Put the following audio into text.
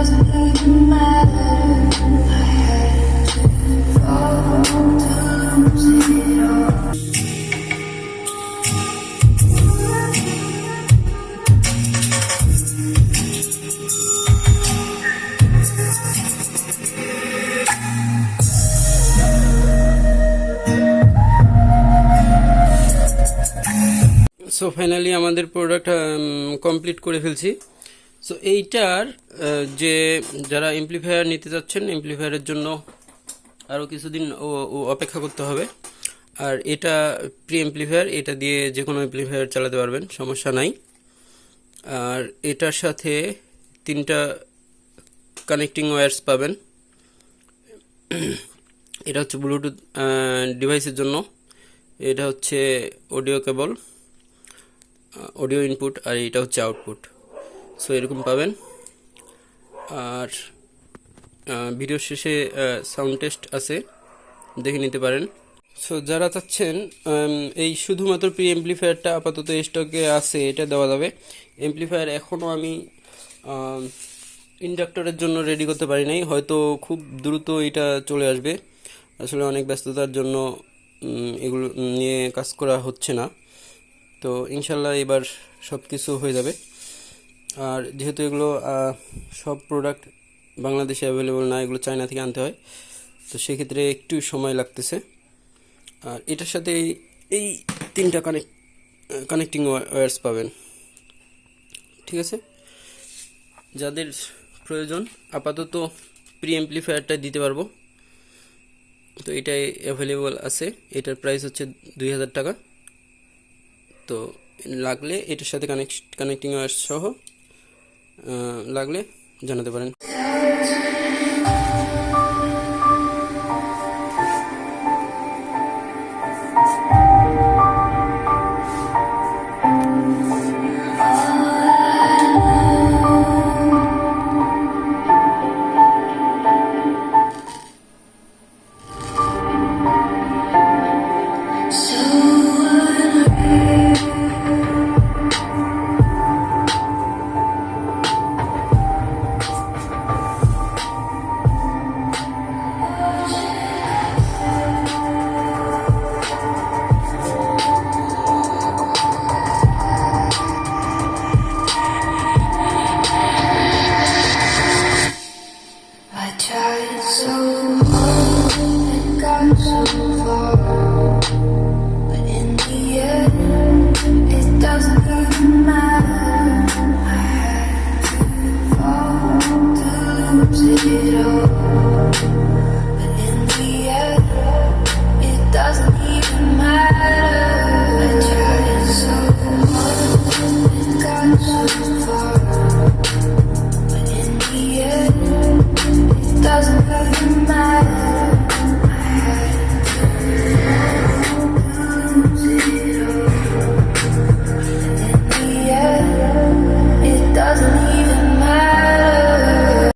So finally আমাদের product complete করে ফেলছি। সো এইটার যে যারা এমপ্লিফায়ার নিতে যাচ্ছেন, এমপ্লিফায়ারের জন্য আরও কিছুদিন অপেক্ষা করতে হবে। আর এটা প্রি এমপ্লিফায়ার, এটা দিয়ে যে কোনো এমপ্লিফায়ার চালাতে পারবেন, সমস্যা নাই। আর এটার সাথে 3টা কানেক্টিং ওয়্যারস পাবেন। এটা হচ্ছে ব্লুটুথ ডিভাইসের জন্য, এটা হচ্ছে অডিও কেবল, অডিও ইনপুট, আর এটা হচ্ছে আউটপুট। সো এরকম পাবেন। আর ভিডিও শেষে সাউন্ড টেস্ট আছে, দেখে নিতে পারেন। সো যারা চাচ্ছেন এই শুধুমাত্র প্রি এমপ্লিফায়ারটা আপাতত স্টকে আছে, এটা দেওয়া যাবে। এমপ্লিফায়ার এখনও আমি ইন্ডাক্টরের জন্য রেডি করতে পারি নাই, হয়তো খুব দ্রুত এটা চলে আসবে। আসলে অনেক ব্যস্ততার জন্য এগুলো নিয়ে কাজ করা হচ্ছে না। তো ইনশাল্লাহ এবার সব কিছু হয়ে যাবে। আর যেহেতু এগুলো সব প্রোডাক্ট বাংলাদেশে অ্যাভেলেবল না, এগুলো চায়না থেকে আনতে হয়, তো সেক্ষেত্রে একটু সময় লাগতেছে। আর এটার সাথে এই 3টা কানেক্টিং ওয়্যারস পাবেন, ঠিক আছে। যাদের প্রয়োজন আপাতত প্রি এমপ্লিফায়ারটা দিতে পারবো, তো এটাই অ্যাভেলেবল আছে। এটার প্রাইস হচ্ছে 2000 টাকা। তো লাগলে এটার সাথে কানেক্টিং ওয়্যারস সহ লাগলে জানাতে পারেন।